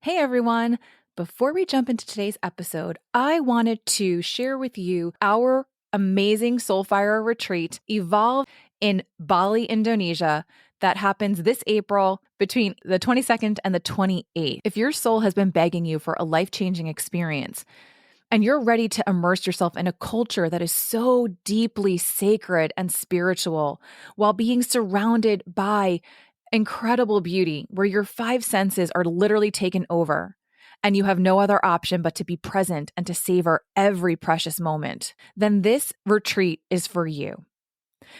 Hey everyone! Before we jump into today's episode, I wanted to share with you our amazing Soulfire retreat, Evolve, in Bali, Indonesia, that happens this April between the 22nd and the 28th. If your soul has been begging you for a life-changing experience, and you're ready to immerse yourself in a culture that is so deeply sacred and spiritual while being surrounded by incredible beauty, where your five senses are literally taken over and you have no other option but to be present and to savor every precious moment, then this retreat is for you.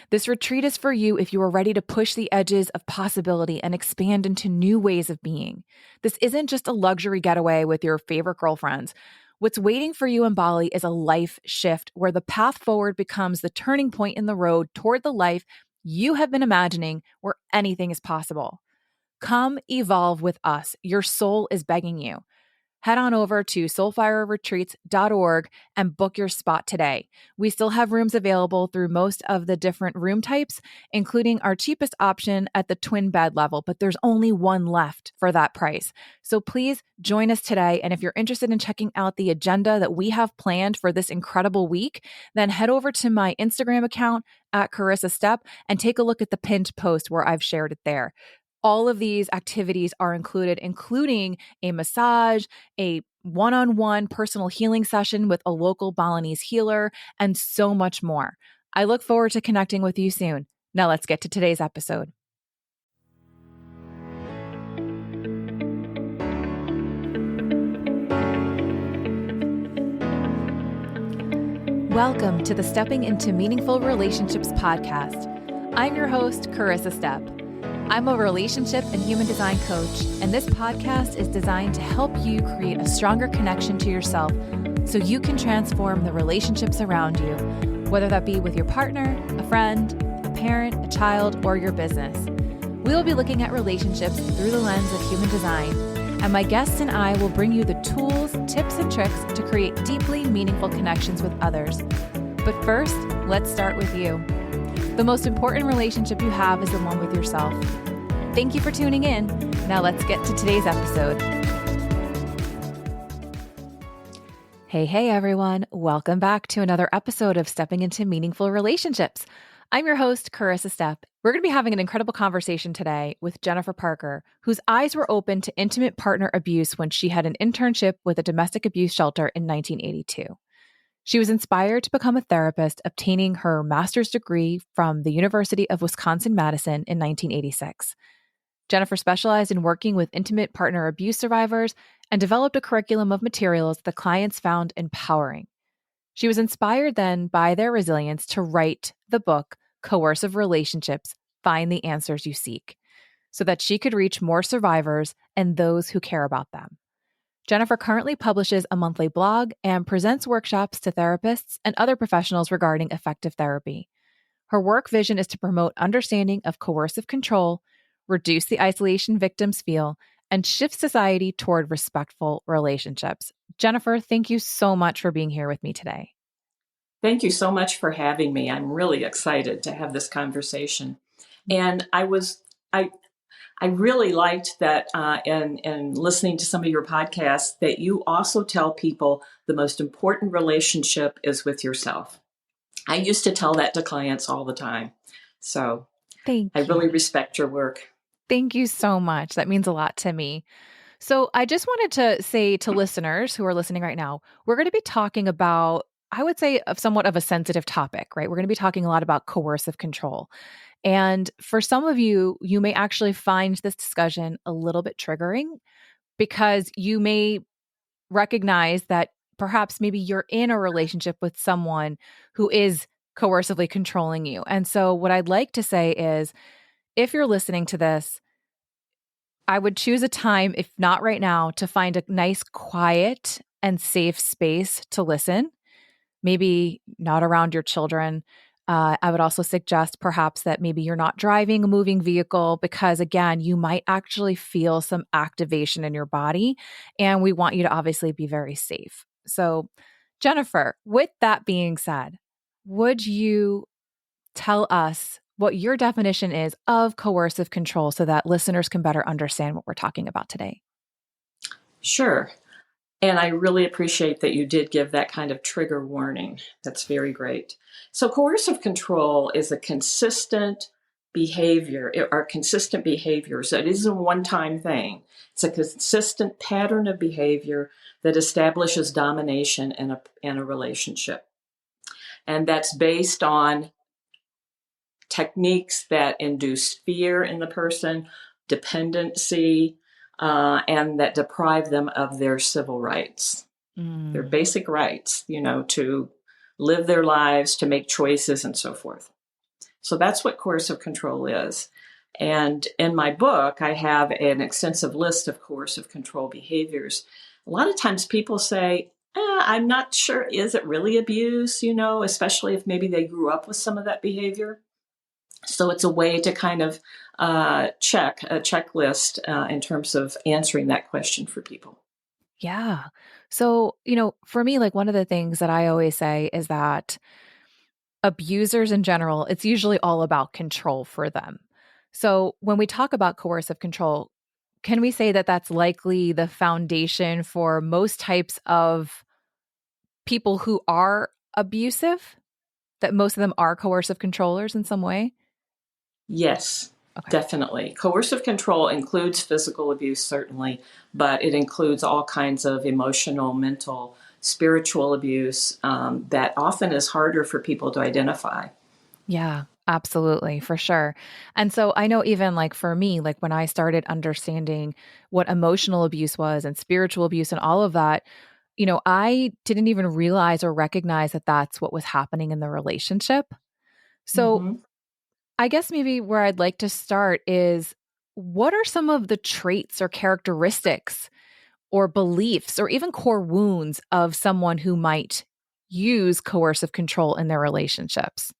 This retreat is for you if you are ready to push the edges of possibility and expand into new ways of being. This isn't just a luxury getaway with your favorite girlfriends. What's waiting for you in Bali is a life shift where the path forward becomes the turning point in the road toward the life you have been imagining, where anything is possible. Come evolve with us. Your soul is begging you. Head on over to soulfireretreats.org and book your spot today. We still have rooms available through most of the different room types, including our cheapest option at the twin bed level, but there's only one left for that price. So please join us today. And if you're interested in checking out the agenda that we have planned for this incredible week, then head over to my Instagram account at Coercive Step and take a look at the pinned post where I've shared it there. All of these activities are included, including a massage, a one-on-one personal healing session with a local Balinese healer, and so much more. I look forward to connecting with you soon. Now let's get to today's episode. Welcome to the Stepping into Meaningful Relationships podcast. I'm your host, Coercive Step. I'm a relationship and human design coach, and this podcast is designed to help you create a stronger connection to yourself so you can transform the relationships around you, whether that be with your partner, a friend, a parent, a child, or your business. We will be looking at relationships through the lens of human design, and my guests and I will bring you the tools, tips, and tricks to create deeply meaningful connections with others. But first, let's start with you. The most important relationship you have is the one with yourself. Thank you for tuning in. Now let's get to today's episode. Hey everyone. Welcome back to another episode of Stepping into Meaningful Relationships. I'm your host, Coercive Step. We're going to be having an incredible conversation today with Jennifer Parker, whose eyes were open to intimate partner abuse when she had an internship with a domestic abuse shelter in 1982. She was inspired to become a therapist, obtaining her master's degree from the University of Wisconsin-Madison in 1986. Jennifer specialized in working with intimate partner abuse survivors and developed a curriculum of materials the clients found empowering. She was inspired then by their resilience to write the book, Coercive Relationships, Find the Answers You Seek, so that she could reach more survivors and those who care about them. Jennifer currently publishes a monthly blog and presents workshops to therapists and other professionals regarding effective therapy. Her work vision is to promote understanding of coercive control, reduce the isolation victims feel, and shift society toward respectful relationships. Jennifer, thank you so much for being here with me today. Thank you so much for having me. I'm really excited to have this conversation. And I really liked that in listening to some of your podcasts that you also tell people the most important relationship is with yourself. I used to tell that to clients all the time. So I really respect your work. Thank you so much. That means a lot to me. So I just wanted to say to listeners who are listening right now, we're going to be talking about, I would say, somewhat of a sensitive topic, right? We're going to be talking a lot about coercive control. And for some of you, you may actually find this discussion a little bit triggering because you may recognize that perhaps maybe you're in a relationship with someone who is coercively controlling you. And so what I'd like to say is, if you're listening to this, I would choose a time, if not right now, to find a nice, quiet and safe space to listen. Maybe not around your children. I would also suggest perhaps that maybe you're not driving a moving vehicle because, again, you might actually feel some activation in your body, and we want you to obviously be very safe. So, Jennifer, with that being said, would you tell us what your definition is of coercive control so that listeners can better understand what we're talking about today? Sure. And I really appreciate that you did give that kind of trigger warning. That's very great. So coercive control is a consistent behavior, or consistent behaviors. It isn't a one-time thing. It's a consistent pattern of behavior that establishes domination in a relationship. And that's based on techniques that induce fear in the person, dependency, and that deprive them of their civil rights, their Mm. basic rights, to live their lives, to make choices, and so forth. So that's what coercive control is. And in my book, I have an extensive list of coercive control behaviors. A lot of times people say, I'm not sure, is it really abuse, especially if maybe they grew up with some of that behavior. So it's a way to kind of check a checklist in terms of answering that question for people. Yeah. So, for me, like one of the things that I always say is that abusers in general, it's usually all about control for them. So, when we talk about coercive control, can we say that that's likely the foundation for most types of people who are abusive? That most of them are coercive controllers in some way? Yes, Okay. definitely. Coercive control includes physical abuse, certainly, but it includes all kinds of emotional, mental, spiritual abuse that often is harder for people to identify. Yeah, absolutely, for sure. And so I know even like for me, like when I started understanding what emotional abuse was and spiritual abuse and all of that, I didn't even realize or recognize that that's what was happening in the relationship. So Mm-hmm. I guess maybe where I'd like to start is what are some of the traits or characteristics or beliefs or even core wounds of someone who might use coercive control in their relationships?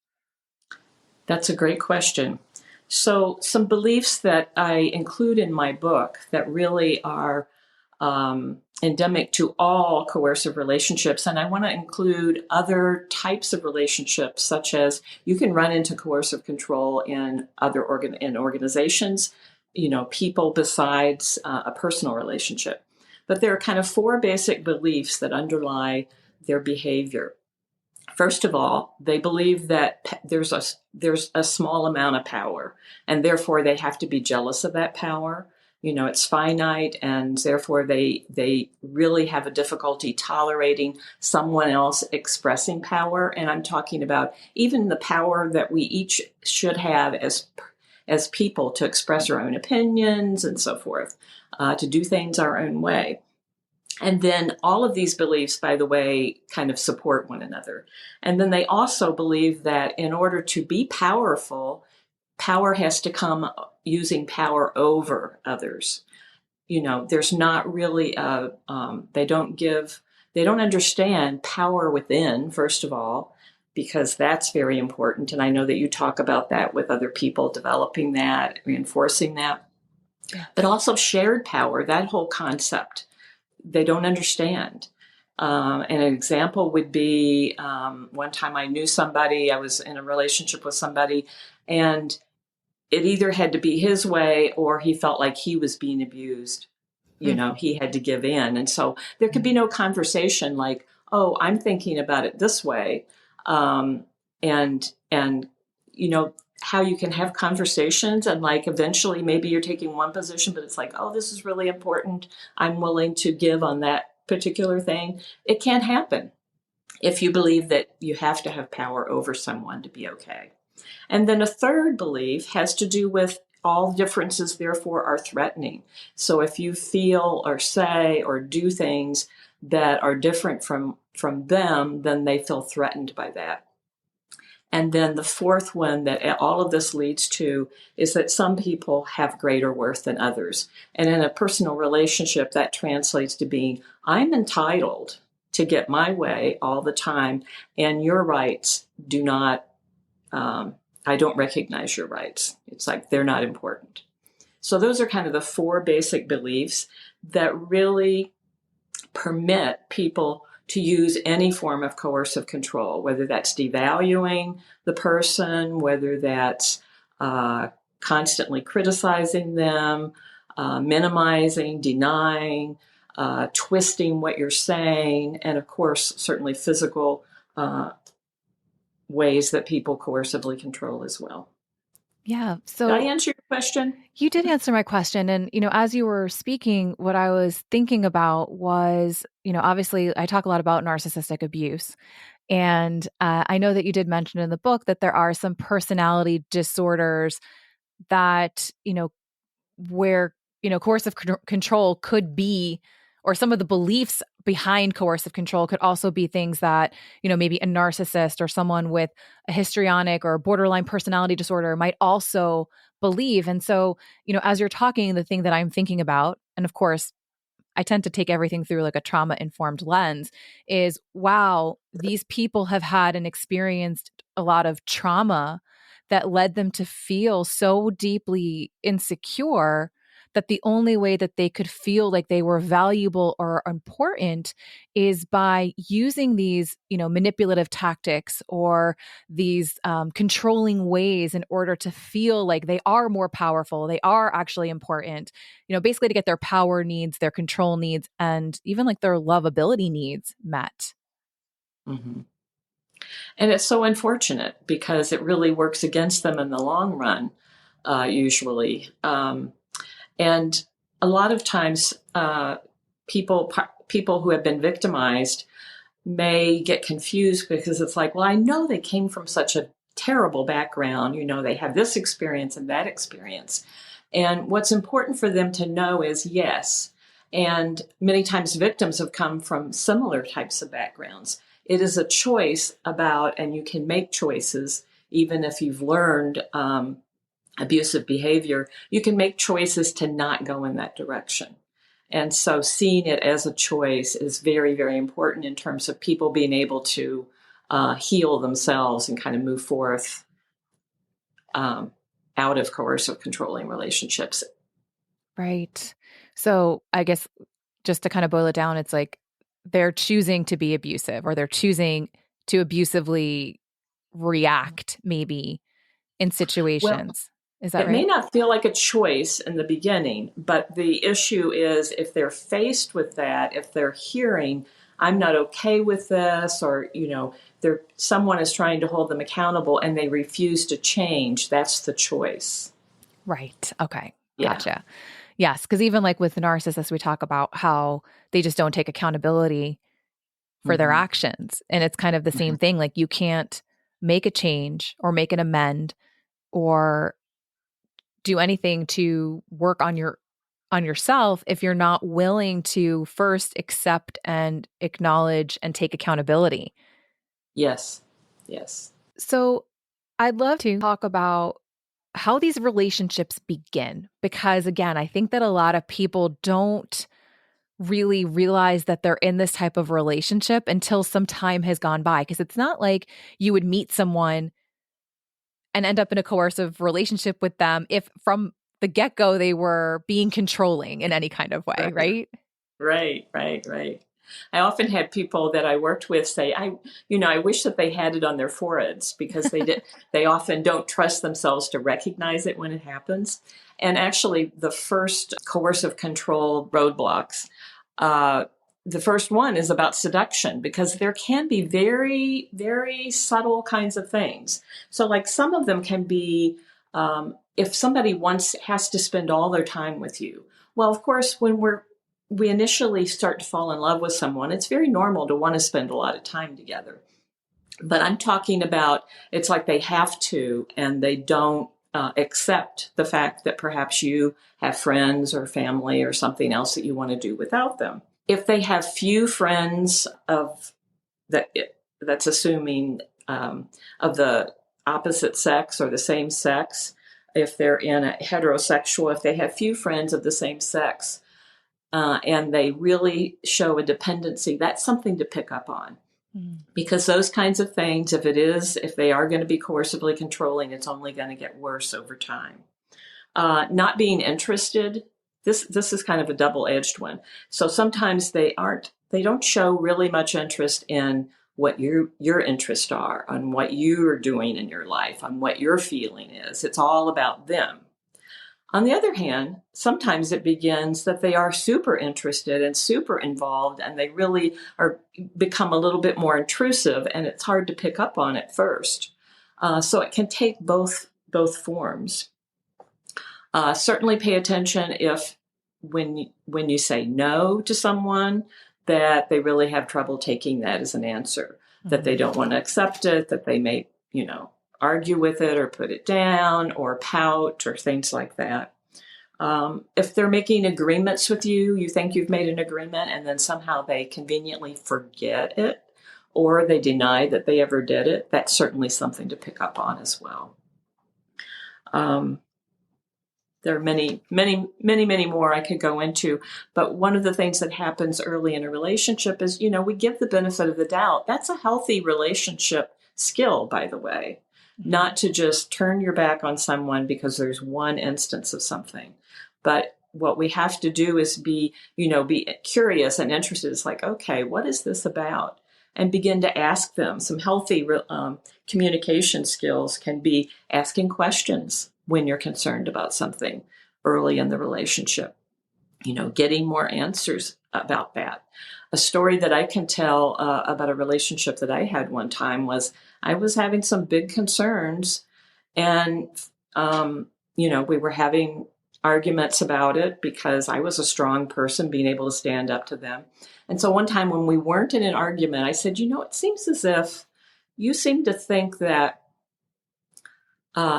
That's a great question. So, some beliefs that I include in my book that really are endemic to all coercive relationships, and I want to include other types of relationships, such as you can run into coercive control in in organizations, people besides a personal relationship. But there are kind of four basic beliefs that underlie their behavior. First of all, they believe that there's a small amount of power, and therefore they have to be jealous of that power. It's finite, and therefore they really have a difficulty tolerating someone else expressing power. And I'm talking about even the power that we each should have as people to express our own opinions and so forth, to do things our own way. And then all of these beliefs, by the way, kind of support one another. And then they also believe that in order to be powerful, power has to come using power over others. There's not really they don't understand power within, first of all, because that's very important. And I know that you talk about that with other people, developing that, reinforcing that, Yeah. but also shared power, that whole concept they don't understand. And an example would be one time I knew somebody, I was in a relationship with somebody, and it either had to be his way or he felt like he was being abused. He had to give in. And so there could be no conversation like, oh, I'm thinking about it this way. And how you can have conversations and like eventually maybe you're taking one position, but it's like, oh, this is really important. I'm willing to give on that particular thing. It can't happen if you believe that you have to have power over someone to be okay. And then a third belief has to do with all differences, therefore, are threatening. So if you feel or say or do things that are different from them, then they feel threatened by that. And then the fourth one that all of this leads to is that some people have greater worth than others. And in a personal relationship, that translates to being, I'm entitled to get my way all the time, and your rights do not, I don't recognize your rights. It's like they're not important. So those are kind of the four basic beliefs that really permit people to use any form of coercive control, whether that's devaluing the person, whether that's constantly criticizing them, minimizing, denying, twisting what you're saying, and of course, certainly physical ways that people coercively control as well. Yeah. Did I So answer your question? you did answer my question. And, as you were speaking, what I was thinking about was, obviously I talk a lot about narcissistic abuse. And I know that you did mention in the book that there are some personality disorders that, where, coercive control could be, or some of the beliefs behind coercive control could also be things that, maybe a narcissist or someone with a histrionic or borderline personality disorder might also believe. And so, as you're talking, the thing that I'm thinking about, and of course, I tend to take everything through like a trauma informed lens, is wow, these people have had and experienced a lot of trauma that led them to feel so deeply insecure that the only way that they could feel like they were valuable or important is by using these, manipulative tactics or these controlling ways in order to feel like they are more powerful, they are actually important, basically to get their power needs, their control needs, and even like their lovability needs met. Mm-hmm. And it's so unfortunate because it really works against them in the long run, usually. And a lot of times, people who have been victimized may get confused because it's like, well, I know they came from such a terrible background. They have this experience and that experience. And what's important for them to know is yes. And many times victims have come from similar types of backgrounds. It is a choice about, and you can make choices, even if you've learned abusive behavior, you can make choices to not go in that direction. And so seeing it as a choice is very, very important in terms of people being able to heal themselves and kind of move forth out of coercive controlling relationships. Right. So I guess just to kind of boil it down, it's like they're choosing to be abusive, or they're choosing to abusively react maybe in Well, situations. Is that it may right? not feel like a choice in the beginning, but the issue is if they're faced with that, if they're hearing, I'm not okay with this, or, someone is trying to hold them accountable and they refuse to change, that's the choice. Right. Okay. Yeah. Gotcha. Yes. Because even like with narcissists, we talk about how they just don't take accountability for their Mm-hmm. actions. And it's kind of the same thing. Like you can't make a change or make an amend or do anything to work on yourself if you're not willing to first accept and acknowledge and take accountability. Yes. Yes. So I'd love to talk about how these relationships begin, because again, I think that a lot of people don't really realize that they're in this type of relationship until some time has gone by. Because it's not like you would meet someone and end up in a coercive relationship with them if from the get-go they were being controlling in any kind of way, Right. right? Right. I often had people that I worked with say, I wish that they had it on their foreheads because they often don't trust themselves to recognize it when it happens. And actually, the first coercive control roadblocks, the first one is about seduction, because there can be very, very subtle kinds of things. So like some of them can be, if somebody has to spend all their time with you. Well, of course, when we initially start to fall in love with someone, it's very normal to want to spend a lot of time together. But I'm talking about it's like they have to, and they don't accept the fact that perhaps you have friends or family or something else that you want to do without them. If they have few friends that's assuming of the opposite sex or the same sex, if they're in a heterosexual, if they have few friends of the same sex, and they really show a dependency, that's something to pick up on. Because those kinds of things, if they are going to be coercively controlling, it's only going to get worse over time. Not being interested, this is kind of a double-edged one. So sometimes they don't show really much interest in what your interests are, on what you're doing in your life, on what your feeling is. It's all about them. On the other hand, sometimes it begins that they are super interested and super involved, and they really are become a little bit more intrusive, and it's hard to pick up on at first. So it can take both forms. Certainly pay attention if when you say no to someone, that they really have trouble taking that as an answer, that they don't want to accept it, that they may, argue with it or put it down or pout or things like that. If they're making agreements with you, you think you've made an agreement and then somehow they conveniently forget it or they deny that they ever did it, that's certainly something to pick up on as well. There are many, many, many, many more I could go into. But one of the things that happens early in a relationship is, we give the benefit of the doubt. That's a healthy relationship skill, by the way, not to just turn your back on someone because there's one instance of something. But what we have to do is be curious and interested. It's like, okay, what is this about? And begin to ask them. Some healthy communication skills can be asking questions when you're concerned about something early in the relationship, getting more answers about that. A story that I can tell about a relationship that I had one time was I was having some big concerns and, we were having arguments about it because I was a strong person being able to stand up to them. And so one time when we weren't in an argument, I said, it seems as if you seem to think that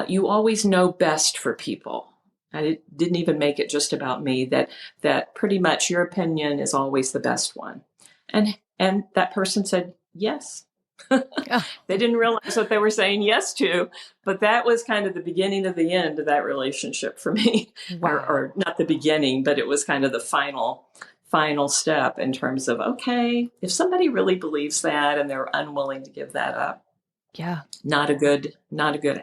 you always know best for people. And it didn't even make it just about me, that pretty much your opinion is always the best one. And that person said, yes. They didn't realize what they were saying yes to, but that was kind of the beginning of the end of that relationship for me. Wow. Or not the beginning, but it was kind of the final step in terms of, okay, if somebody really believes that and they're unwilling to give that up, yeah, not a good,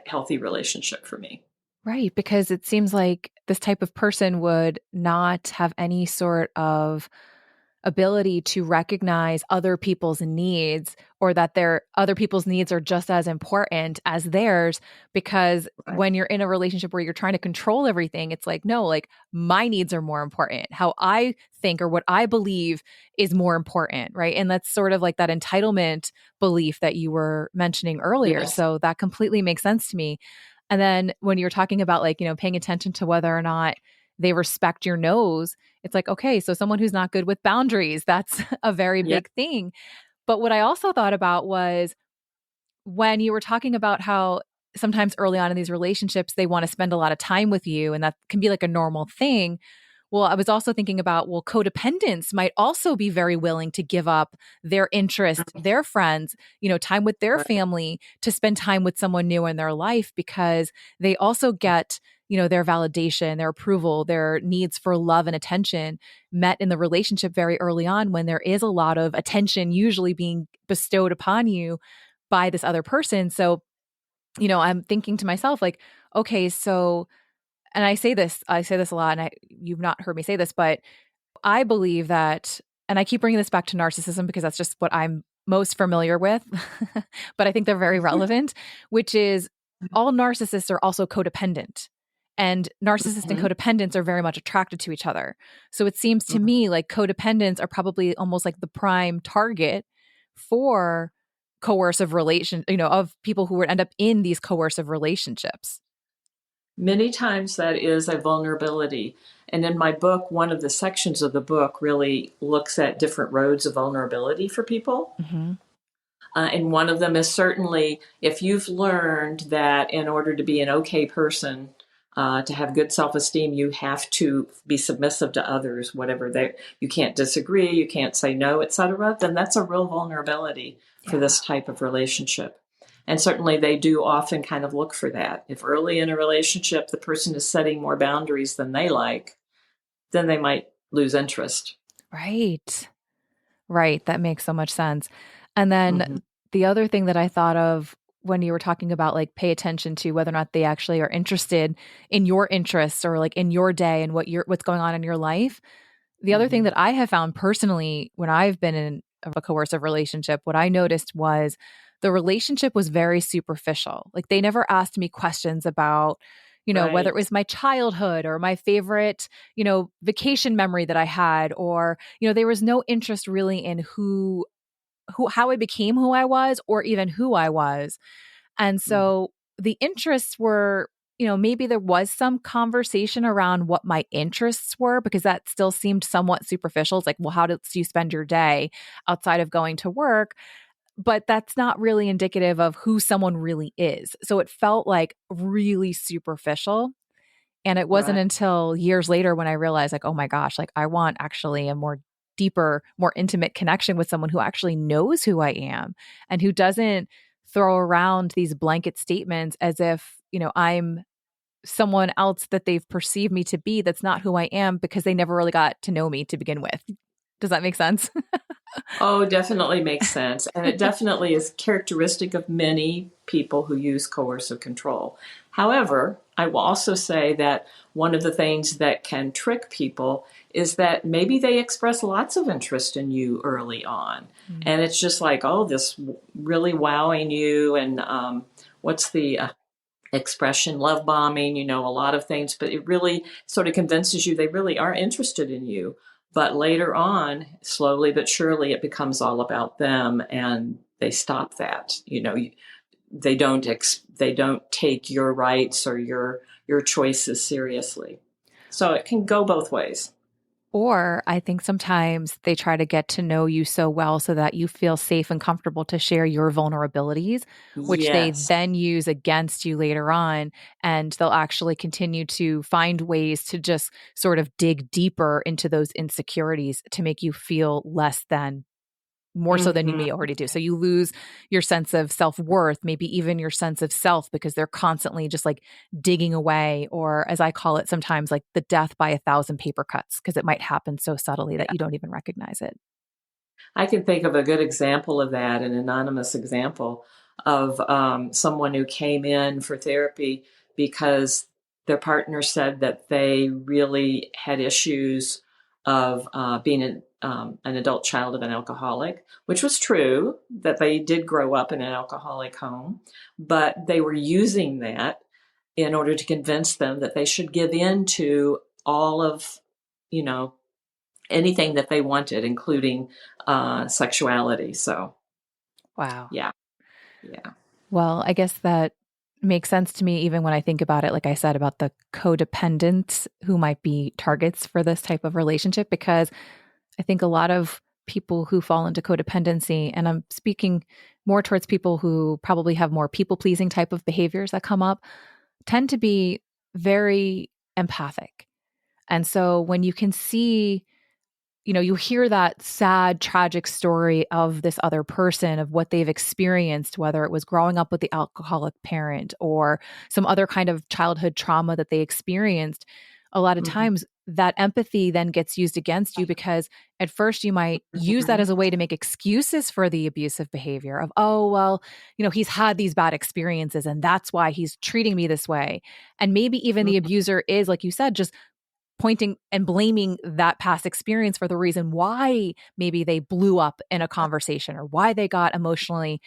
healthy relationship for me. Right. Because it seems like this type of person would not have any sort of ability to recognize other people's needs or that their other people's needs are just as important as theirs. Because Right. when you're in a relationship where you're trying to control everything, it's like, no, like my needs are more important. How I think or what I believe is more important. Right. And that's sort of like that entitlement belief that you were mentioning earlier. Yes. So that completely makes sense to me. And then when you're talking about like, paying attention to whether or not they respect your no's, it's like, okay, so someone who's not good with boundaries, that's a very big thing. But what I also thought about was when you were talking about how sometimes early on in these relationships, they want to spend a lot of time with you, and that can be like a normal thing. Well, I was also thinking about, codependents might also be very willing to give up their interest, their friends, time with their family to spend time with someone new in their life because they also get, their validation, their approval, their needs for love and attention met in the relationship very early on when there is a lot of attention usually being bestowed upon you by this other person. So, I'm thinking to myself, like, okay, so, and I say this a lot, and you've not heard me say this, but I believe that, and I keep bringing this back to narcissism because that's just what I'm most familiar with, but I think they're very relevant, which is all narcissists are also codependent. And narcissists and codependents are very much attracted to each other. So it seems to me like codependents are probably almost like the prime target for coercive of people who would end up in these coercive relationships. Many times that is a vulnerability. And in my book, one of the sections of the book really looks at different roads of vulnerability for people. Mm-hmm. And one of them is certainly if you've learned that in order to be an okay person, to have good self-esteem, you have to be submissive to others, you can't disagree, you can't say no, etc., then that's a real vulnerability for this type of relationship. And certainly they do often kind of look for that. If early in a relationship, the person is setting more boundaries than they like, then they might lose interest. Right. Right. That makes so much sense. And then the other thing that I thought of when you were talking about like pay attention to whether or not they actually are interested in your interests or like in your day and what's going on in your life. The other thing that I have found personally when I've been in a coercive relationship, what I noticed was the relationship was very superficial. Like they never asked me questions about, whether it Right. was my childhood or my favorite, vacation memory that I had, or, there was no interest really in how I became who I was or even who I was. And Mhm. so the interests were, maybe there was some conversation around what my interests were, because that still seemed somewhat superficial. It's like, well, how do you spend your day outside of going to work? But that's not really indicative of who someone really is. So it felt like really superficial. And it wasn't Right. until years later when I realized, like, oh my gosh, like I want actually a more deeper, more intimate connection with someone who actually knows who I am and who doesn't throw around these blanket statements as if, I'm someone else that they've perceived me to be that's not who I am, because they never really got to know me to begin with. Does that make sense? Oh, definitely makes sense. And it definitely is characteristic of many people who use coercive control. However, I will also say that one of the things that can trick people is that maybe they express lots of interest in you early on. Mm. And it's just like, oh, this really wowing you. And what's the expression, love bombing, a lot of things, but it really sort of convinces you they really are interested in you. But later on, slowly but surely, it becomes all about them, and they stop that. They don't take your rights or your choices seriously. So it can go both ways. Or I think sometimes they try to get to know you so well so that you feel safe and comfortable to share your vulnerabilities, which they Yes. then use against you later on. And they'll actually continue to find ways to just sort of dig deeper into those insecurities to make you feel less than, more so than you Hmm. may already do. So you lose your sense of self-worth, maybe even your sense of self, because they're constantly just like digging away, or as I call it sometimes, like the death by 1,000 paper cuts, because it might happen so subtly that you don't even recognize it. I can think of a good example of that, an anonymous example of someone who came in for therapy because their partner said that they really had issues of being an adult child of an alcoholic, which was true, that they did grow up in an alcoholic home, but they were using that in order to convince them that they should give in to all of, you know, anything that they wanted, including sexuality. So, Wow. yeah, yeah. Well, I guess that makes sense to me, even when I think about it, like I said, about the codependents who might be targets for this type of relationship, because I think a lot of people who fall into codependency, and I'm speaking more towards people who probably have more people pleasing type of behaviors that come up, tend to be very empathic. And so when you can see, you hear that sad, tragic story of this other person, of what they've experienced, whether it was growing up with the alcoholic parent or some other kind of childhood trauma that they experienced, a lot of Mhm. times that empathy then gets used against you, because at first you might use that as a way to make excuses for the abusive behavior of, oh, well, he's had these bad experiences and that's why he's treating me this way. And maybe even the abuser is, like you said, just pointing and blaming that past experience for the reason why maybe they blew up in a conversation, or why they got emotionally,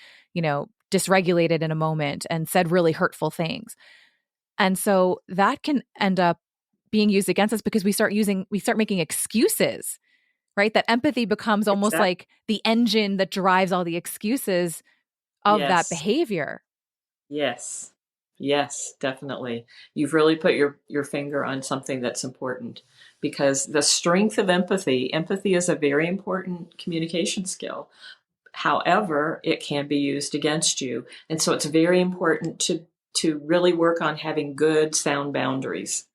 dysregulated in a moment and said really hurtful things. And so that can end up being used against us, because we start making excuses, right? That empathy becomes almost Exactly. like the engine that drives all the excuses of that Yes. behavior. Yes. Yes, definitely. You've really put your finger on something that's important, because the strength of empathy is a very important communication skill. However, it can be used against you. And so it's very important to really work on having good sound boundaries.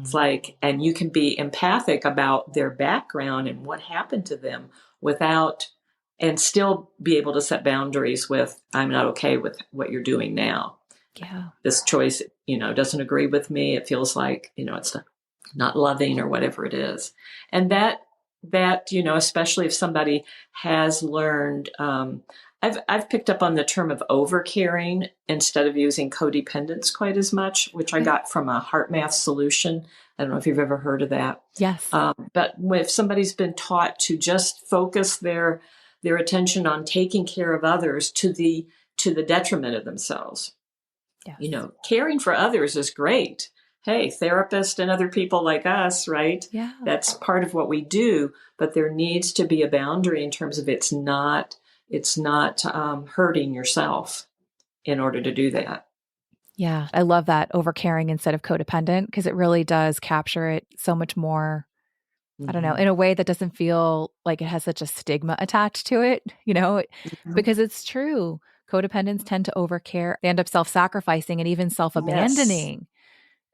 It's Hmm. like, and you can be empathic about their background and what happened to them without, and still be able to set boundaries with, I'm not okay with what you're doing now. Yeah. This choice, doesn't agree with me. It feels like, it's not loving or whatever it is. And that, especially if somebody has learned, I've picked up on the term of overcaring instead of using codependence quite as much, which I Okay. got from a heart math solution. I don't know if you've ever heard of that. Yes. But if somebody's been taught to just focus their attention on taking care of others to the detriment of themselves, Yes. caring for others is great, hey, therapists and other people like us, right? Yeah. That's part of what we do, but there needs to be a boundary in terms of it's not hurting yourself in order to do that. Yeah. I love that overcaring instead of codependent because it really does capture it so much more. I don't know, Mm-hmm. in a way that doesn't feel like it has such a stigma attached to it, Mm-hmm. because it's true. Codependents tend to overcare. They end up self sacrificing and even self Yes. abandoning.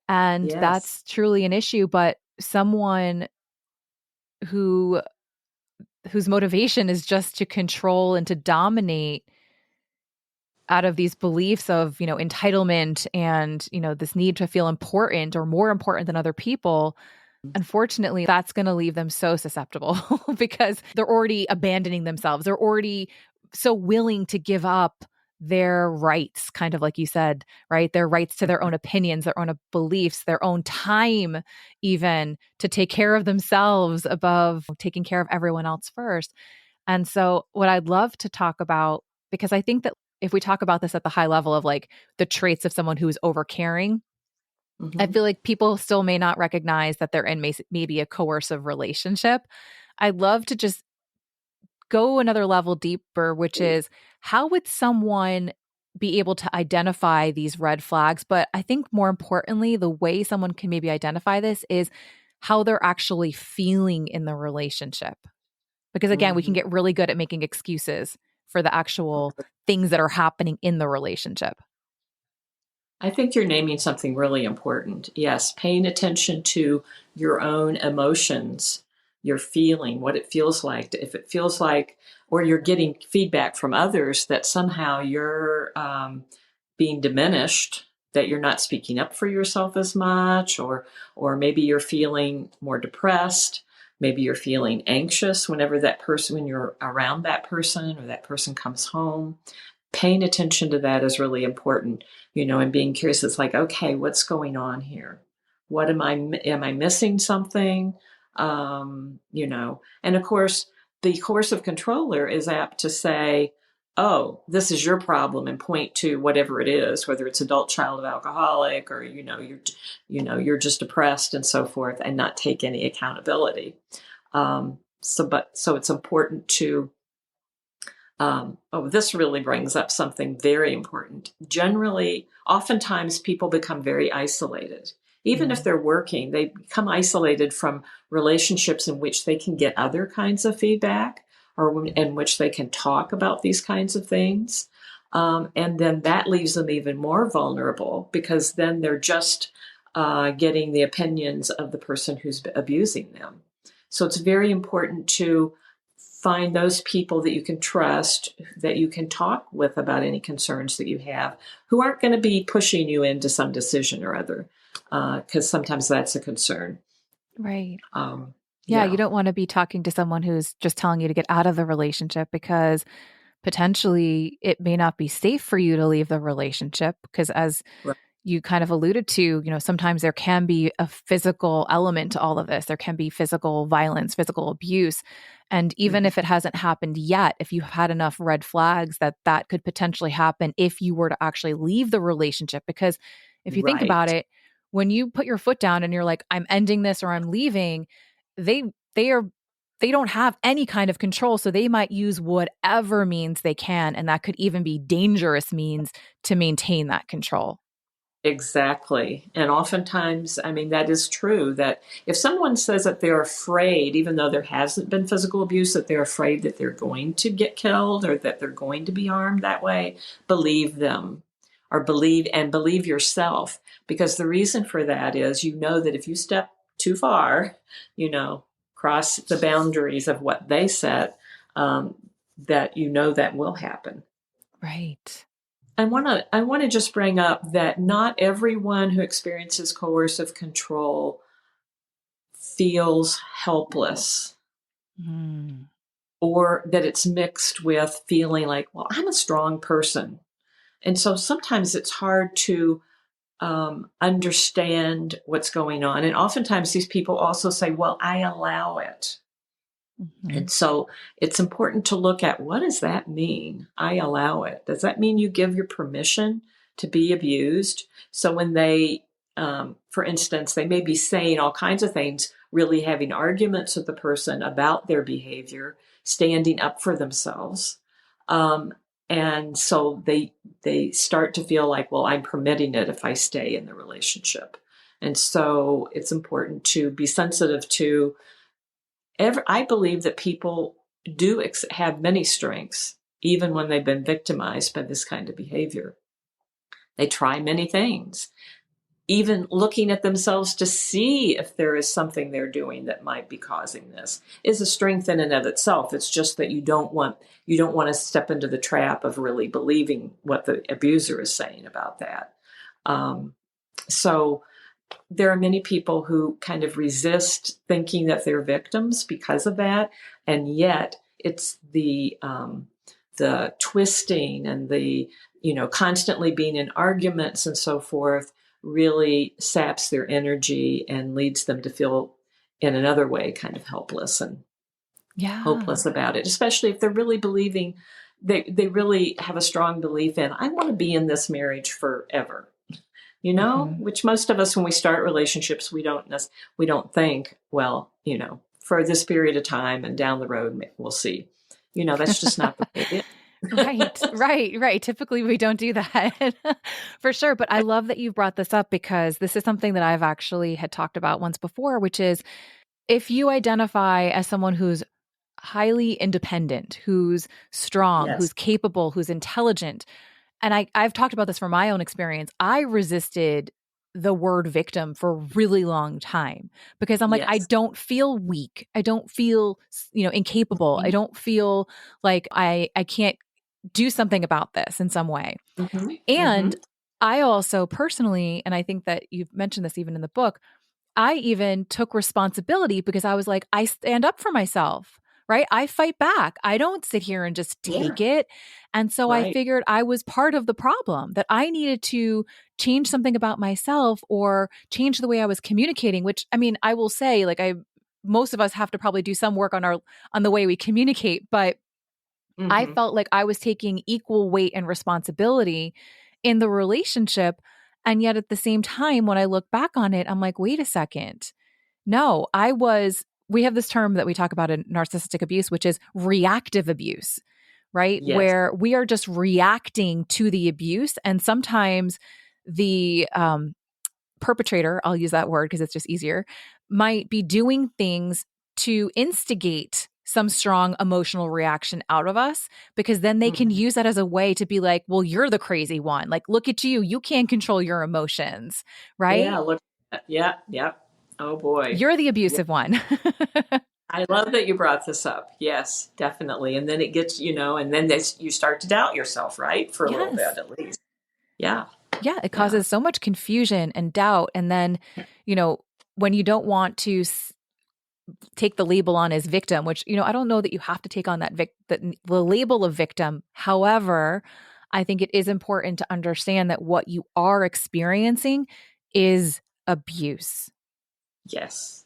And Yes. that's truly an issue. But someone who whose motivation is just to control and to dominate out of these beliefs of, entitlement and, this need to feel important or more important than other people. Unfortunately, that's going to leave them so susceptible because they're already abandoning themselves. They're already so willing to give up their rights, kind of like you said, right? Their rights to their own opinions, their own beliefs, their own time, even to take care of themselves above taking care of everyone else first. And so, what I'd love to talk about, because I think that if we talk about this at the high level of like the traits of someone who is overcaring, I Mm-hmm. feel like people still may not recognize that they're in maybe a coercive relationship. I'd love to just go another level deeper, which is how would someone be able to identify these red flags? But I think more importantly, the way someone can maybe identify this is how they're actually feeling in the relationship. Because again, we can Mm-hmm. get really good at making excuses for the actual things that are happening in the relationship. I think you're naming something really important. Yes, paying attention to your own emotions, your feeling, what it feels like. If it feels like, or you're getting feedback from others that somehow you're being diminished, that you're not speaking up for yourself as much, or maybe you're feeling more depressed. Maybe you're feeling anxious when you're around that person or that person comes home. Paying attention to that is really important, and being curious. It's like, okay, what's going on here? Am I missing something? And of course, the coercive controller is apt to say, oh, this is your problem, and point to whatever it is, whether it's adult child of alcoholic, or, you're just depressed and so forth, and not take any accountability. So it's important to this really brings up something very important. Generally, oftentimes people become very isolated. Even if Mm. they're working, they become isolated from relationships in which they can get other kinds of feedback, or in which they can talk about these kinds of things. And then that leaves them even more vulnerable, because then they're just getting the opinions of the person who's abusing them. So it's very important to find those people that you can trust, that you can talk with about any concerns that you have, who aren't going to be pushing you into some decision or other, because sometimes that's a concern. Right. Yeah, you Yeah, don't want to be talking to someone who's just telling you to get out of the relationship because potentially it may not be safe for you to leave the relationship because as right. you kind of alluded to, sometimes there can be a physical element to all of this. There can be physical violence, physical abuse. And even Mhm. if it hasn't happened yet, if you've had enough red flags that could potentially happen if you were to actually leave the relationship. Because if you think about Right. it, when you put your foot down and you're like, I'm ending this or I'm leaving, they they are they don't have any kind of control. So they might use whatever means they can. And that could even be dangerous means to maintain that control. Exactly. And oftentimes, I mean, that is true, that if someone says that they're afraid, even though there hasn't been physical abuse, that they're afraid that they're going to get killed or that they're going to be harmed that way, believe them, or believe yourself. Because the reason for that is, that if you step too far, you know, cross the boundaries of what they set, um, that that will happen. Right. I want to just bring up that not everyone who experiences coercive control feels helpless, Mm. or that it's mixed with feeling like, well, I'm a strong person. And so sometimes it's hard to understand what's going on. And oftentimes these people also say, well, I allow it. Mhm. And so it's important to look at, what does that mean? I allow it. Does that mean you give your permission to be abused? So when they For instance, they may be saying all kinds of things, really having arguments with the person about their behavior, standing up for themselves. And so they start to feel like, well, I'm permitting it if I stay in the relationship. And so it's important to be sensitive to I believe that people do have many strengths, even when they've been victimized by this kind of behavior. They try many things, even looking at themselves to see if there is something they're doing that might be causing this is a strength in and of itself. It's just that you don't want to step into the trap of really believing what the abuser is saying about that. So there are many people who kind of resist thinking that they're victims because of that, and yet it's the twisting and the constantly being in arguments and so forth really saps their energy and leads them to feel in another way kind of helpless and hopeless about it, especially if they're really believing they really have a strong belief in, I want to be in this marriage forever. Which most of us, when we start relationships, we don't think, well, for this period of time and down the road, we'll see. That's just not the way it is. Right. Typically, we don't do that for sure. But I love that you brought this up because this is something that I've actually had talked about once before, which is if you identify as someone who's highly independent, who's strong, Yes. who's capable, who's intelligent, and I've talked about this from my own experience, I resisted the word victim for a really long time because I'm like, Yes. I don't feel weak. I don't feel, incapable. Mm-hmm. I don't feel like I can't do something about this in some way. Mm-hmm. And Mm-hmm. I also personally, and I think that you've mentioned this even in the book, I even took responsibility because I was like, I stand up for myself, right? I fight back. I don't sit here and just take it. And so I Right. figured I was part of the problem, that I needed to change something about myself or change the way I was communicating, which I mean, I will say like most of us have to probably do some work on the way we communicate, but I Mm-hmm. felt like I was taking equal weight and responsibility in the relationship. And yet at the same time, when I look back on it, I'm like, wait a second. No, we have this term that we talk about in narcissistic abuse, which is reactive abuse, right? Yes. Where we are just reacting to the abuse. And sometimes the perpetrator, I'll use that word because it's just easier, might be doing things to instigate some strong emotional reaction out of us because then they can Mm-hmm. use that as a way to be like, well, you're the crazy one. Like, look at you. You can't control your emotions, right? Yeah. Look. Yeah. Yeah. Oh boy. You're the Yeah. abusive one. I love that you brought this up. Yes, definitely. And then it gets, and then you start to doubt yourself, right? For a little bit Yes. at least. Yeah. Yeah. It Yeah. causes so much confusion and doubt. And then, when you don't want to take the label on as victim, which, I don't know that you have to take on the label of victim. However, I think it is important to understand that what you are experiencing is abuse. Yes.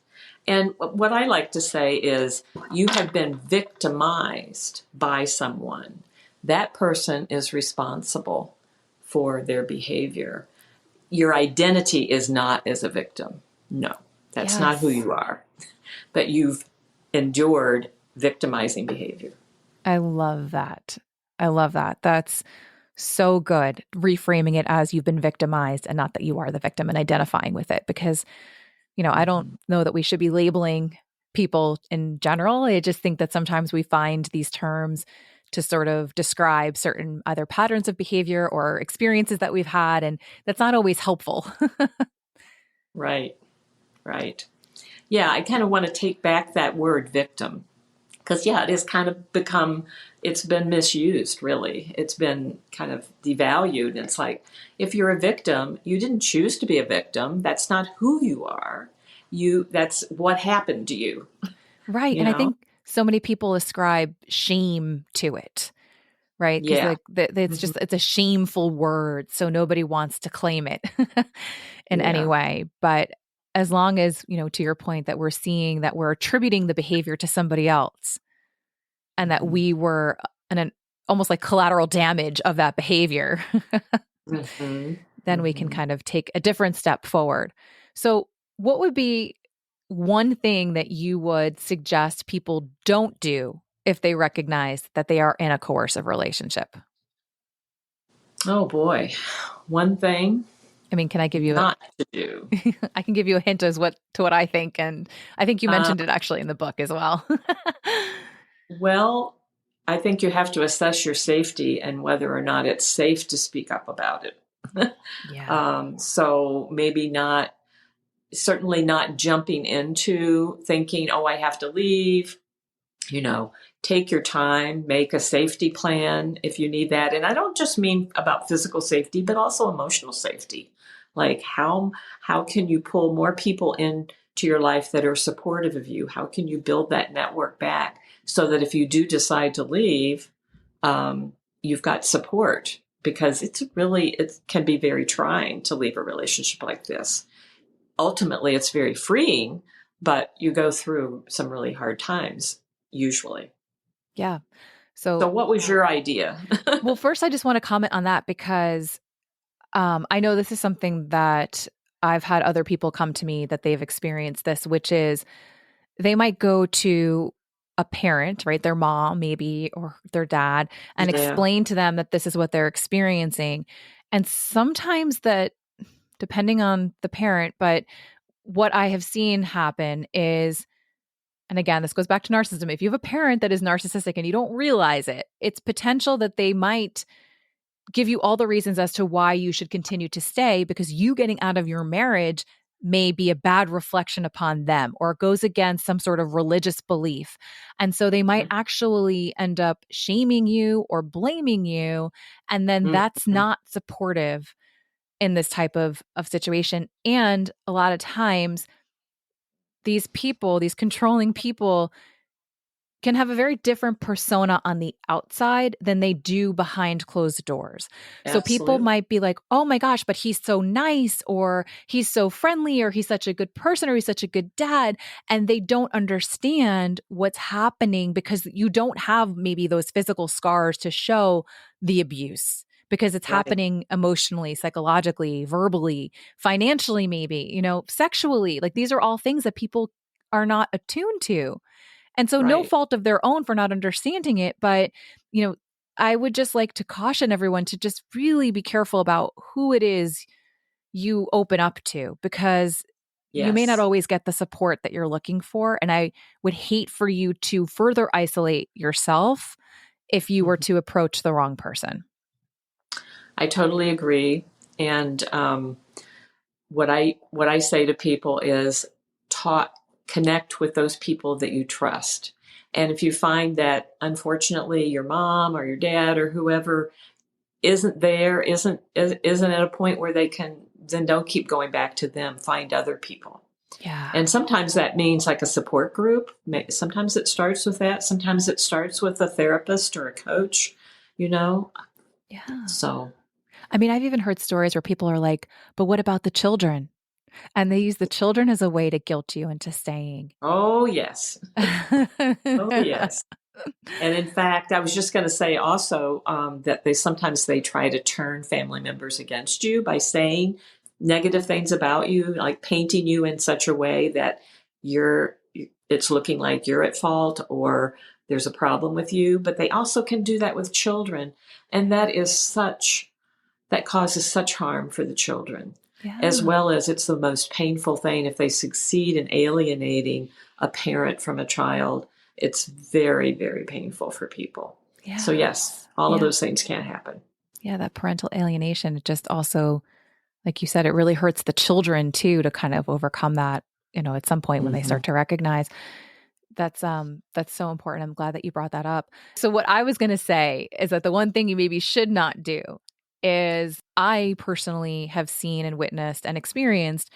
And what I like to say is you have been victimized by someone. That person is responsible for their behavior. Your identity is not as a victim. No, that's not who Yes. you are. But you've endured victimizing behavior. I love that. I love that. That's so good. Reframing it as you've been victimized and not that you are the victim and identifying with it because, I don't know that we should be labeling people in general. I just think that sometimes we find these terms to sort of describe certain either patterns of behavior or experiences that we've had, and that's not always helpful. Right, right. Yeah, I kind of want to take back that word victim because, yeah, it is kind of it's been misused, really. It's been kind of devalued. It's like, if you're a victim, you didn't choose to be a victim. That's not who you are. That's what happened to you, Right. you And I know? think so many people ascribe shame to it. Right. Because Yeah. like it's Mhm. just, it's a shameful word. So nobody wants to claim it in any Yeah. way. But as long as, to your point, that we're seeing that we're attributing the behavior to somebody else and that Mhm. we were an almost like collateral damage of that behavior, Mhm. then we can kind of take a different step forward. So, what would be one thing that you would suggest people don't do if they recognize that they are in a coercive relationship? Oh boy. One thing I mean, can I give you not to do. I can give you a hint as what I think, and I think you Uh, mentioned it actually in the book as well. well, I think you have to assess your safety and whether or not it's safe to speak up about it. Yeah. So maybe not, certainly not jumping into thinking, oh, I have to leave. Take your time, make a safety plan if you need that. And I don't just mean about physical safety, but also emotional safety. Like how can you pull more people into your life that are supportive of you? How can you build that network back so that if you do decide to leave, you've got support? Because it can be very trying to leave a relationship like this. Ultimately, it's very freeing, but you go through some really hard times usually. Yeah. So So, what was your idea? well, first, I just want to comment on that because I know this is something that I've had other people come to me that they've experienced this, which is they might go to a parent, right? Their mom, maybe, or their dad, and Yeah. explain to them that this is what they're experiencing. And sometimes that, depending on the parent, but what I have seen happen is, and again, this goes back to narcissism. If you have a parent that is narcissistic and you don't realize it, it's potential that they might give you all the reasons as to why you should continue to stay because you getting out of your marriage may be a bad reflection upon them or it goes against some sort of religious belief. And so they might actually end up shaming you or blaming you. And then that's Mm-hmm. not supportive in this type of situation. And a lot of times, these people, these controlling people, can have a very different persona on the outside than they do behind closed doors. So people Absolutely. might be like, oh my gosh, but he's so nice, or he's so friendly, or he's such a good person, or he's such a good dad. And they don't understand what's happening because you don't have maybe those physical scars to show the abuse. Because it's Right. happening emotionally, psychologically, verbally, financially, maybe, sexually. Like these are all things that people are not attuned to. And so no Right. fault of their own for not understanding it, but I would just like to caution everyone to just really be careful about who it is you open up to because you may not Yes. always get the support that you're looking for, and I would hate for you to further isolate yourself if you were Mhm. to approach the wrong person. I totally agree. And what I say to people is talk, connect with those people that you trust. And if you find that unfortunately your mom or your dad or whoever isn't at a point where they can, then don't keep going back to them. Find other people. Yeah. And sometimes that means like a support group. Sometimes it starts with that. Sometimes it starts with a therapist or a coach, you know? Yeah. So, I mean, I've even heard stories where people are like, but what about the children? And they use the children as a way to guilt you into staying. oh, yes. Oh, yes. And in fact, I was just going to say also that sometimes they try to turn family members against you by saying negative things about you, like painting you in such a way that you're it's looking like you're at fault or there's a problem with you. But they also can do that with children, and that causes such harm for the children, as Yeah. well as it's the most painful thing if they succeed in alienating a parent from a child. It's very, very painful for people. So, yes, Yes. all of Yeah. those things can happen. Yeah. That parental alienation, it just also, like you said, it really hurts the children too to kind of overcome that, at some point when they Hmm. start to recognize that's so important. I'm glad that you brought that up. So what I was going to say is that the one thing you maybe should not do is I personally have seen and witnessed and experienced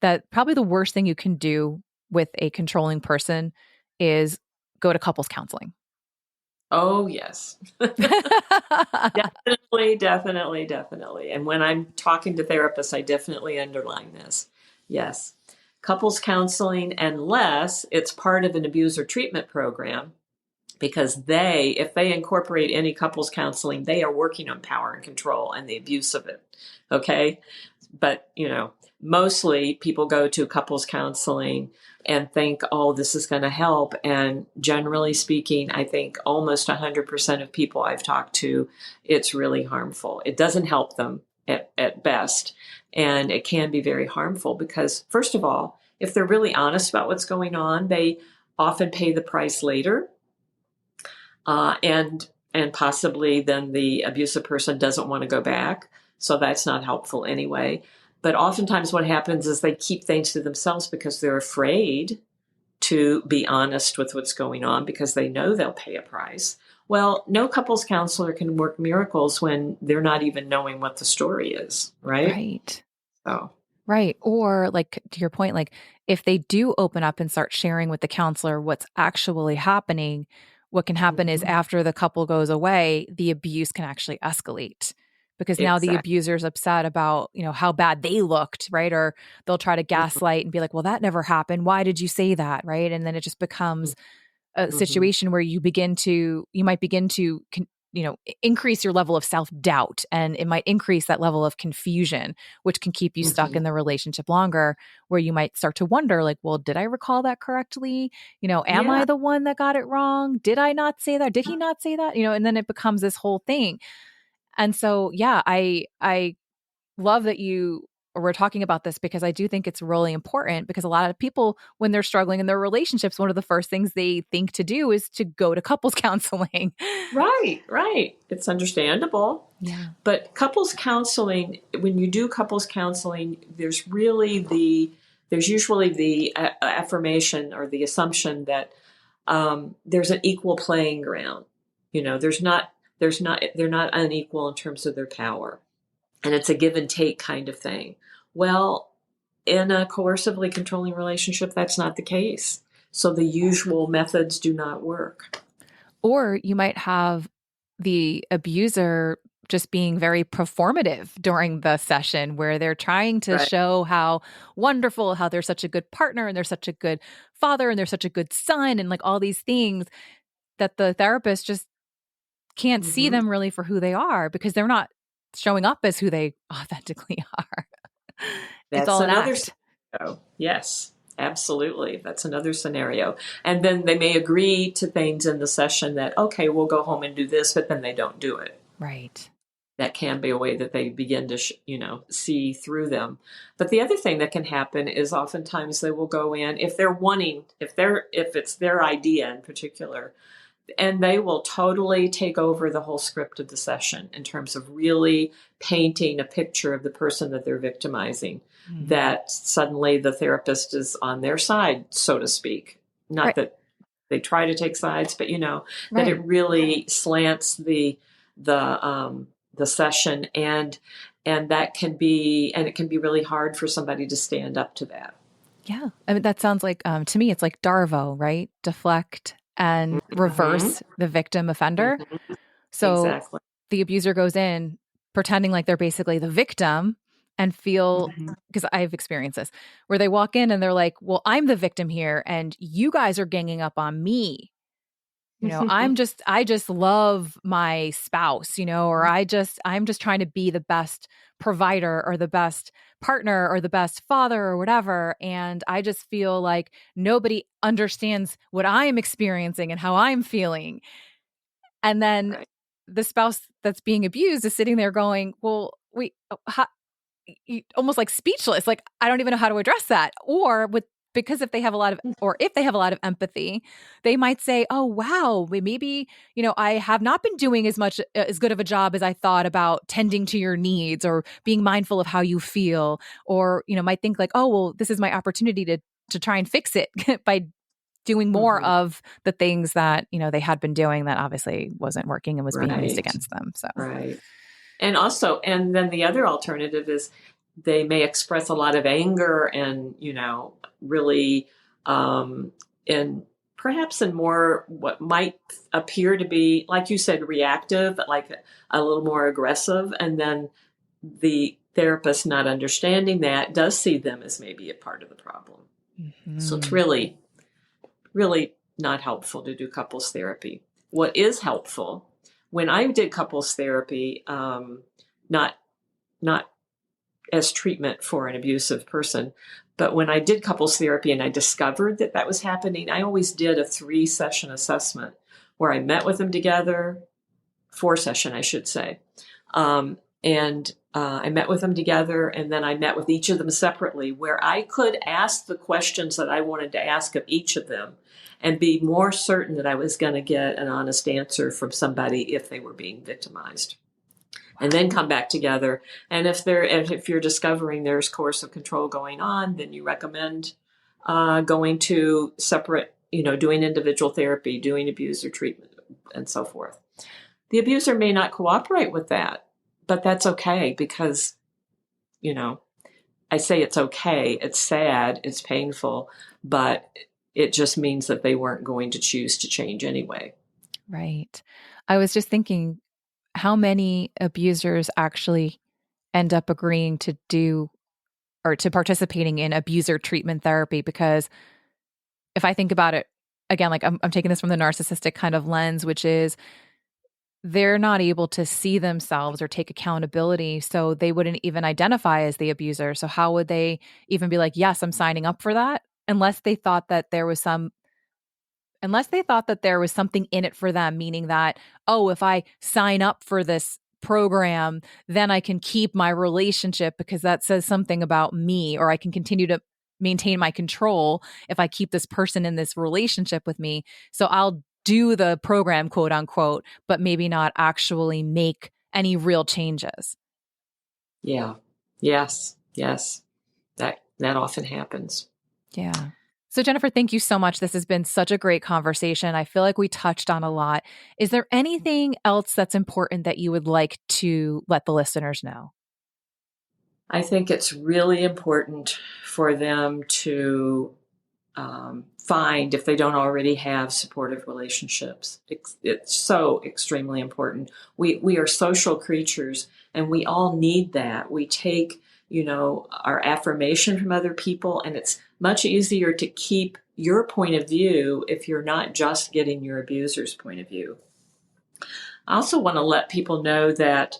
that probably the worst thing you can do with a controlling person is go to couples counseling. Oh, yes. Definitely, definitely, definitely. And when I'm talking to therapists, I definitely underline this. Yes. Couples counseling, unless it's part of an abuser treatment program, because if they incorporate any couples counseling, they are working on power and control and the abuse of it. Okay. But, mostly people go to couples counseling and think, oh, this is going to help. And generally speaking, I think almost 100% of people I've talked to, it's really harmful. It doesn't help them at best. And it can be very harmful because, first of all, if they're really honest about what's going on, they often pay the price later. And possibly then the abusive person doesn't want to go back. So that's not helpful anyway. But oftentimes what happens is they keep things to themselves because they're afraid to be honest with what's going on because they know they'll pay a price. Well, no couples counselor can work miracles when they're not even knowing what the story is, right? Right. So. Right. Or like to your point, like if they do open up and start sharing with the counselor what's actually happening, what can happen is after the couple goes away, the abuse can actually escalate because now the abuser's upset about, how bad they looked, right? Or they'll try to gaslight and be like, well, that never happened. Why did you say that? Right. And then it just becomes a situation where you might begin to increase your level of self-doubt, and it might increase that level of confusion, which can keep you stuck in the relationship longer, where you might start to wonder like, well, did I recall that correctly? Am I the one that got it wrong? Did I not say that? Did he not say that? And then it becomes this whole thing. And so, yeah, I love that we're talking about this because I do think it's really important because a lot of people, when they're struggling in their relationships, one of the first things they think to do is to go to couples counseling. Right. It's understandable. Yeah. But couples counseling, when you do couples counseling, there's usually the affirmation or the assumption that there's an equal playing ground. They're not unequal in terms of their power. And it's a give and take kind of thing. Well, in a coercively controlling relationship, that's not the case. So the usual methods do not work. Or you might have the abuser just being very performative during the session where they're trying to show how wonderful, how they're such a good partner and they're such a good father and they're such a good son and like all these things that the therapist just can't see them really for who they are because they're not showing up as who they authentically are. It's all an act. Scenario. Yes, absolutely. That's another scenario. And then they may agree to things in the session that, okay, we'll go home and do this, but then they don't do it. Right. That can be a way that they begin to, see through them. But the other thing that can happen is oftentimes they will go in if it's their idea in particular, and they will totally take over the whole script of the session in terms of really painting a picture of the person that they're victimizing, that suddenly the therapist is on their side, so to speak. Not that they try to take sides, but that it really slants the session, and that can be, and it can be really hard for somebody to stand up to that. Yeah. I mean, that sounds like, to me, it's like Darvo, right? Deflect and reverse the victim offender. So the abuser goes in pretending like they're basically the victim and feel, because I've experienced this, where they walk in and they're like, well, I'm the victim here and you guys are ganging up on me. I just love my spouse, or I'm just trying to be the best provider or the best partner or the best father or whatever. And I just feel like nobody understands what I'm experiencing and how I'm feeling. And then the spouse that's being abused is sitting there going, well, almost like speechless. Like, I don't even know how to address that. Because if they have a lot of empathy, they might say, oh, wow, maybe, I have not been doing as good of a job as I thought about tending to your needs or being mindful of how you feel, or, might think like, oh, well, this is my opportunity to try and fix it by doing more of the things that, they had been doing that obviously wasn't working and was being used against them. So, and then the other alternative is they may express a lot of anger and, really, and perhaps in more what might appear to be, like you said, reactive, like a little more aggressive. And then the therapist, not understanding that, does see them as maybe a part of the problem. So it's really, really not helpful to do couples therapy. what is helpful, when I did couples therapy, not as treatment for an abusive person, but when I did couples therapy and I discovered that that was happening, I always did a 3-session assessment where I met with them together, 4-session, I should say. I met with them together, and then I met with each of them separately, where I could ask the questions that I wanted to ask of each of them and be more certain that I was going to get an honest answer from somebody if they were being victimized. And then come back together. And if you're discovering there's coercive control going on, then you recommend going to separate, doing individual therapy, doing abuser treatment, and so forth. The abuser may not cooperate with that, but that's okay because, I say it's okay. It's sad. It's painful, but it just means that they weren't going to choose to change anyway. Right. I was just thinking, how many abusers actually end up agreeing to do or to participating in abuser treatment therapy? Because if I think about it, again, like I'm taking this from the narcissistic kind of lens, which is they're not able to see themselves or take accountability. So they wouldn't even identify as the abuser. So how would they even be like, yes, I'm signing up for that? Unless they thought that there was something in it for them, meaning that, oh, if I sign up for this program, then I can keep my relationship because that says something about me, or I can continue to maintain my control if I keep this person in this relationship with me. So I'll do the program, quote unquote, but maybe not actually make any real changes. Yeah. Yes. That often happens. Yeah. So Jennifer, thank you so much. This has been such a great conversation. I feel like we touched on a lot. Is there anything else that's important that you would like to let the listeners know? I think it's really important for them to find, if they don't already have, supportive relationships. It's so extremely important. We are social creatures, and we all need that. We take, our affirmation from other people, and it's much easier to keep your point of view if you're not just getting your abuser's point of view. I also want to let people know that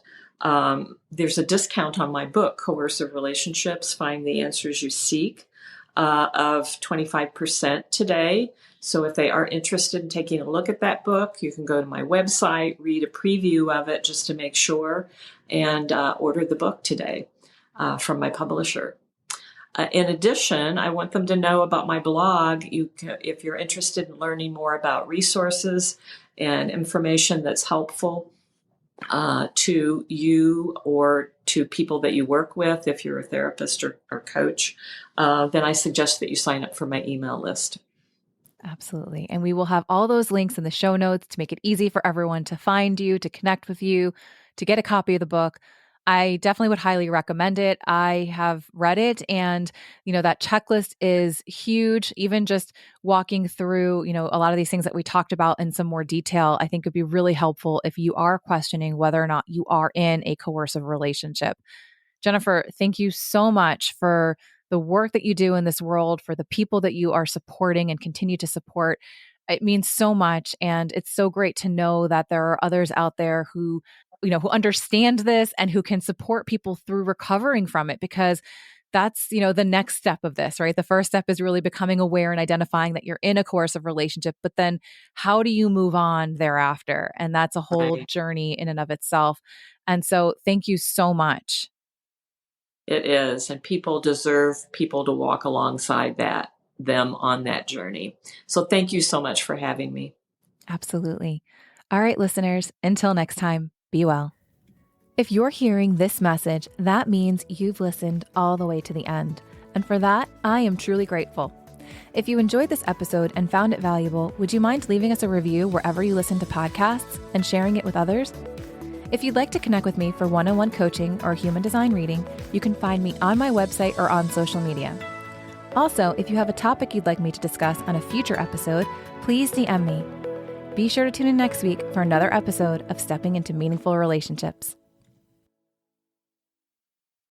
there's a discount on my book, Coercive Relationships, Find the Answers You Seek, of 25% today. So if they are interested in taking a look at that book, you can go to my website, read a preview of it just to make sure, and order the book today from my publisher. In addition, I want them to know about my blog. If you're interested in learning more about resources and information that's helpful to you or to people that you work with, if you're a therapist or coach, then I suggest that you sign up for my email list. Absolutely. And we will have all those links in the show notes to make it easy for everyone to find you, to connect with you, to get a copy of the book. I definitely would highly recommend it. I have read it, and, that checklist is huge. Even just walking through, a lot of these things that we talked about in some more detail, I think would be really helpful if you are questioning whether or not you are in a coercive relationship. Jennifer, thank you so much for the work that you do in this world, for the people that you are supporting and continue to support. It means so much. And it's so great to know that there are others out there who understand this and who can support people through recovering from it, because that's, the next step of this, right? The first step is really becoming aware and identifying that you're in a coercive relationship, but then how do you move on thereafter? And that's a whole journey in and of itself. And so thank you so much. It is. And people deserve people to walk alongside them on that journey. So thank you so much for having me. Absolutely. All right, listeners, until next time, be well. If you're hearing this message, that means you've listened all the way to the end. And for that, I am truly grateful. If you enjoyed this episode and found it valuable, would you mind leaving us a review wherever you listen to podcasts and sharing it with others? If you'd like to connect with me for one-on-one coaching or human design reading, you can find me on my website or on social media. Also, if you have a topic you'd like me to discuss on a future episode, please DM me. Be sure to tune in next week for another episode of Stepping into Meaningful Relationships.